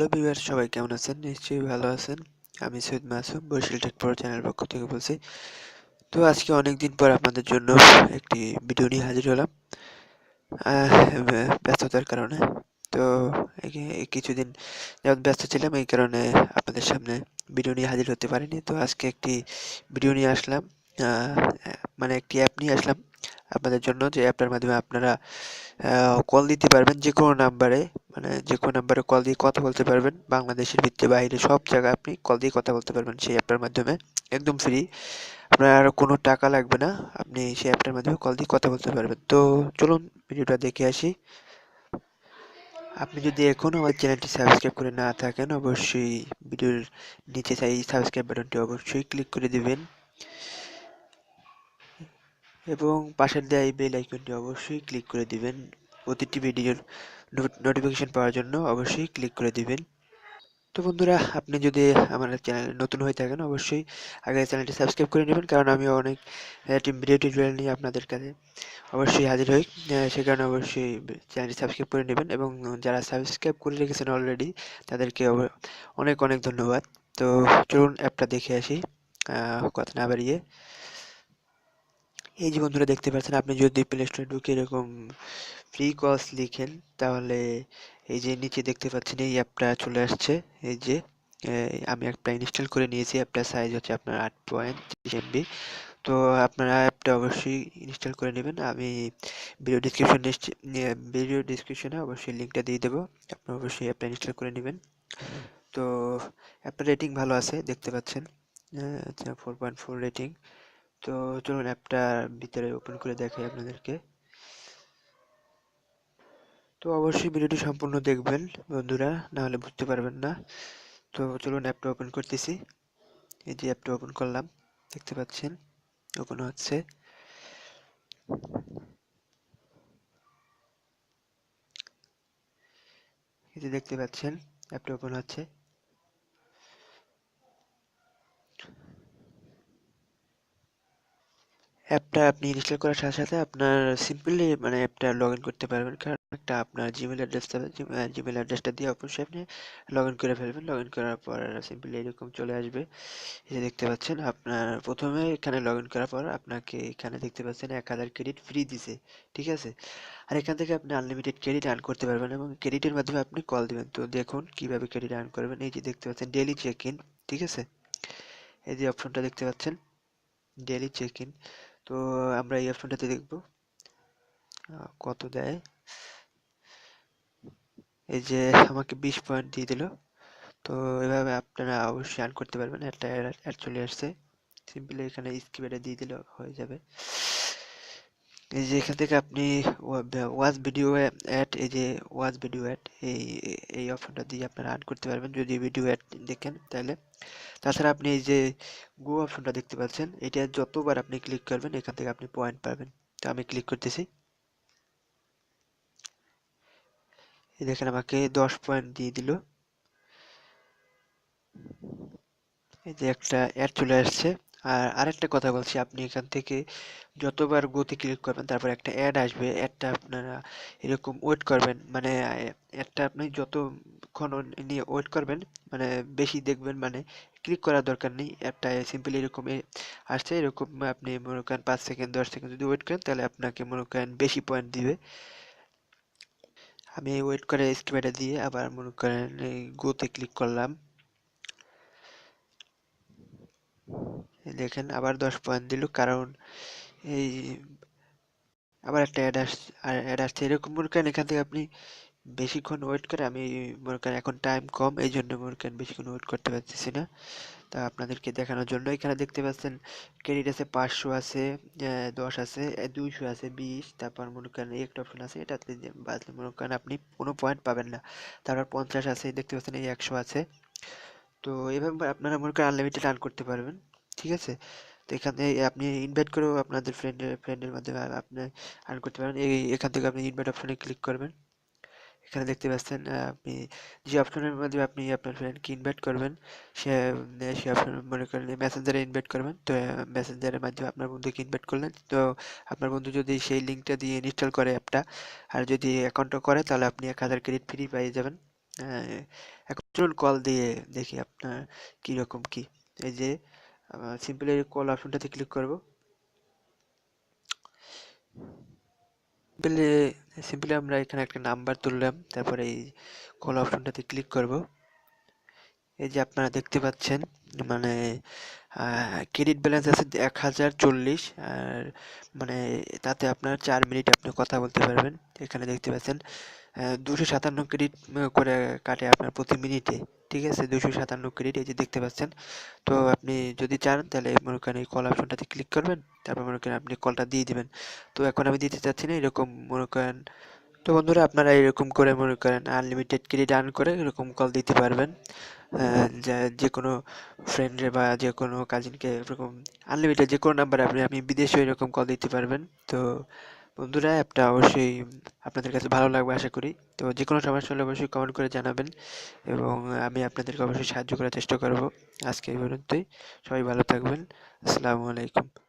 Hello viewers, সবাই কেমন আছেন? নিশ্চয়ই ভালো আছেন। আমি সৈয়দ মাসুম, বরিশাল টেক প্রো চ্যানেলের পক্ষ থেকে বলছি। তো আজকে অনেকদিন পর আপনাদের জন্য একটি ভিডিও নিয়ে হাজির হলাম ব্যস্ততার কারণে। তো কিছুদিন যাবৎ ব্যস্ত ছিলাম, এই কারণে আপনাদের সামনে ভিডিও নিয়ে হাজির হতে পারিনি। তো আজকে একটি ভিডিও নিয়ে আসলাম, মানে একটি অ্যাপ নিয়ে আসলাম আপনাদের জন্য, যে অ্যাপটার মাধ্যমে আপনারা কল দিতে পারবেন যে কোনো নাম্বারে, মানে যে কোনো নাম্বারে কল দিয়ে কথা বলতে পারবেন। বাংলাদেশের ভিতরে বাইরে সব জায়গায় আপনি কল দিয়ে কথা বলতে পারবেন সেই অ্যাপটার মাধ্যমে, একদম ফ্রি। আপনার আর কোনো টাকা লাগবে না, আপনি সেই অ্যাপটার মাধ্যমে কল দিয়ে কথা বলতে পারবেন। তো চলুন ভিডিওটা দেখে আসি। আপনি যদি এখনও আমার চ্যানেলটি সাবস্ক্রাইব করে না থাকেন, অবশ্যই ভিডিওর নিচে এই সাবস্ক্রাইব বাটনটি অবশ্যই ক্লিক করে দিবেন এবং পাশের দেওয়া এই বেল আইকনটি অবশ্যই ক্লিক করে দিবেন। প্রতিটি ভিডিওর নোটিফিকেশন পাওয়ার জন্য অবশ্যই ক্লিক করে দিবেন। তো বন্ধুরা, আপনি যদি আমার চ্যানেলে নতুন হয়ে থাকেন, অবশ্যই আগে চ্যানেলটি সাবস্ক্রাইব করে নেবেন, কারণ আমি অনেক ভিডিও টিউটোরিয়াল নিয়ে আপনাদের কাছে অবশ্যই হাজির হই। সে কারণে অবশ্যই চ্যানেলটি সাবস্ক্রাইব করে নেবেন এবং যারা সাবস্ক্রাইব করে রেখেছেন অলরেডি তাদেরকে অনেক অনেক ধন্যবাদ। তো চলুন অ্যাপটা দেখে আসি কথা না বাড়িয়ে। এই যে বন্ধুরা দেখতে পাচ্ছেন, আপনি যদি প্লে স্টোরে ঢুকে এরকম ফ্রি কলস লিখেন, তাহলে এই যে নিচে দেখতে পাচ্ছেন এই অ্যাপটা চলে আসছে। এই যে আমি একটা ইনস্টল করে নিয়েছি। অ্যাপটার সাইজ হচ্ছে আপনার 8.30 MB। তো আপনারা অ্যাপটা অবশ্যই ইনস্টল করে নেবেন। আমি ভিডিও ডিসক্রিপশনে অবশ্যই লিঙ্কটা দিয়ে দেবো, আপনারা অবশ্যই অ্যাপটা ইনস্টল করে নেবেন। তো অ্যাপটার রেটিং ভালো আছে, দেখতে পাচ্ছেন 4.4 রেটিং। তো চলুন অ্যাপটার ভিতরে ওপেন করে দেখাই আপনাদেরকে। তো অবশ্যই ভিডিওটি সম্পূর্ণ দেখবেন বন্ধুরা, না হলে বুঝতে পারবেন না। তো চলুন অ্যাপটা ওপেন করতেছি। এই যে অ্যাপটা ওপেন করলাম, দেখতে পাচ্ছেন ওপেন হচ্ছে। এই যে দেখতে পাচ্ছেন অ্যাপটা ওপেন হচ্ছে। অ্যাপটা আপনি ইনস্টল করার সাথে সাথে আপনার সিম্পলি মানে অ্যাপটা লগ ইন করতে পারবেন, কারণ একটা আপনার জিমেল অ্যাড্রেসটা দিয়ে অবশ্যই আপনি লগ ইন করে ফেলবেন। লগ ইন করার পর সিম্পলি এরকম চলে আসবে। এই যে দেখতে পাচ্ছেন, আপনার প্রথমে এখানে লগ ইন করার পর আপনাকে এখানে দেখতে পাচ্ছেন 1000 ক্রেডিট ফ্রি দিছে, ঠিক আছে। আর এখান থেকে আপনি আনলিমিটেড ক্রেডিট আর্ন করতে পারবেন এবং ক্রেডিটের মাধ্যমে আপনি কল দিবেন। তো দেখুন কিভাবে ক্রেডিট আর্ন করবেন। এই যে দেখতে পাচ্ছেন ডেইলি চেক ইন, ঠিক আছে। এই যে অপশনটা দেখতে পাচ্ছেন ডেইলি চেক ইন। তো আমরা এই অপশনটাতে দেখব কত দেয়। এই যে আমাকে 20 পয়েন্ট দিয়ে দিল। তো এভাবে আপনারা অবশ্যই আর্ন করতে পারবেন। একটা অ্যাড চলে আসছে, সিম্পলি এখানে স্কিপ এটা দিয়ে দিলে হয়ে যাবে। এই যে এখান থেকে আপনি ওয়াচ ভিডিও অ্যাড, এই যে ওয়াচ ভিডিও অ্যাড, এই অপশনটা দিয়ে আপনারা আর্ন করতে পারবেন যদি ভিডিও অ্যাড দেখেন তাহলে। তাছাড়া আপনি এই যে গো অপশনটা দেখতে পাচ্ছেন, এটা যতবার আপনি ক্লিক করবেন এখান থেকে আপনি পয়েন্ট পাবেন। তো আমি ক্লিক করতেছি। এই দেখেন আমাকে 10 পয়েন্ট দিয়ে দিল। এই যে একটা অ্যাড চলে আসছে। আর আরেকটা কথা বলছি, আপনি এখান থেকে যতবার গতি ক্লিক করবেন তারপর একটা অ্যাড আসবে। অ্যাডটা আপনারা এরকম ওয়েট করবেন, মানে অ্যাডটা আপনি যতক্ষণ নিয়ে ওয়েট করবেন, মানে বেশি দেখবেন, মানে ক্লিক করার দরকার নেই। অ্যাডটা সিম্পলি এরকম আসছে, এরকম আপনি মনে করেন 5 সেকেন্ড 10 সেকেন্ড যদি ওয়েট করেন তাহলে আপনাকে মনে করেন বেশি পয়েন্ট দিবে। আমি ওয়েট করে স্কিপ দিয়ে আবার মনে করেন এই গোতে ক্লিক করলাম। দেখেন আবার 10 পয়েন্ট দিল, কারণ এই আবার একটা অ্যাড আসছে এরকম। মনে করেন এখান থেকে আপনি বেশিক্ষণ ওয়েট করে, আমি মনে করেন এখন টাইম কম, এই জন্য মনে করেন বেশিক্ষণ ওয়েট করতে পারতেছি না। তা আপনাদেরকে দেখানোর জন্য এখানে দেখতে পাচ্ছেন ক্রেডিট আছে 500 আছে, 10 আছে, 200 আছে, 20, তারপর মনে করেন এই একটা অপশন আছে, এটাতে বাজলে মনে করেন আপনি কোনো পয়েন্ট পাবেন না। তারপর 50 আছে, দেখতে পাচ্ছেন এই 100 আছে। তো এভাবে আপনারা মনে করেন আনলিমিটেড আর্ন করতে পারবেন, ঠিক আছে। তো এখানে আপনি ইনভাইট করেও আপনাদের ফ্রেন্ডের মাধ্যমে আপনি আর্ন করতে পারেন। এখান থেকে আপনি ইনভাইট অপশনে ক্লিক করবেন। এখানে দেখতে পাচ্ছেন আপনি যে অপশনের মাধ্যমে আপনি আপনার ফ্রেন্ডকে ইনভাইট করবেন, সে সে অপশন মনে করেন মেসেঞ্জারে ইনভাইট করবেন। তো মেসেঞ্জারের মাধ্যমে আপনার বন্ধুকে ইনভাইট করলেন। তো আপনার বন্ধু যদি সেই লিঙ্কটা দিয়ে ইনস্টল করে অ্যাপটা, আর যদি অ্যাকাউন্টও করে, তাহলে আপনি 1000 ক্রেডিট ফ্রি পেয়ে যাবেন। হ্যাঁ, এখন চলুন কল দিয়ে দেখি আপনার কিরকম কি। এই যে সিম্পলি কল অপশনটাতে ক্লিক করব। সিম্পলি সিম্পলি আমরা এখানে একটা নাম্বার তুললাম, তারপরে এই কল অপশনটাতে ক্লিক করব। এই যে আপনারা দেখতে পাচ্ছেন, মানে ক্রেডিট ব্যালেন্স আছে 1040, আর মানে তাতে আপনার 4 মিনিট আপনি কথা বলতে পারবেন। এখানে দেখতে পাচ্ছেন 257 ক্রেডিট করে কাটে আপনার প্রতি মিনিটে। ঠিক আছে, 257 ক্রেডিট এই যে দেখতে পাচ্ছেন। তো আপনি যদি চান তাহলে মনে করেন এই কল অপশনটাতে ক্লিক করবেন, তারপর মনে করেন আপনি কলটা দিয়ে দিবেন। তো এখন আমি দিতে চাচ্ছি না, এরকম মনে করেন। তো বন্ধুরা, আপনারা এরকম করে মনে করেন আনলিমিটেড ক্রেডিট আর্ন করে এরকম কল দিতে পারবেন। যে কোনো ফ্রেন্ডে বা যে কোনো কাজিনকে এরকম আনলিমিটেড যে কোনো নাম্বারে আপনি বিদেশেও এরকম কল দিতে পারবেন। তো বন্ধুরা, অ্যাপটা অবশ্যই আপনাদের কাছে ভালো লাগবে আশা করি। তো যে কোনো সমস্যা হলে অবশ্যই কমেন্ট করে জানাবেন, এবং আমি আপনাদেরকে অবশ্যই সাহায্য করার চেষ্টা করব। আজকে এই পর্যন্তই। সবাই ভালো থাকবেন। আসসালামু আলাইকুম।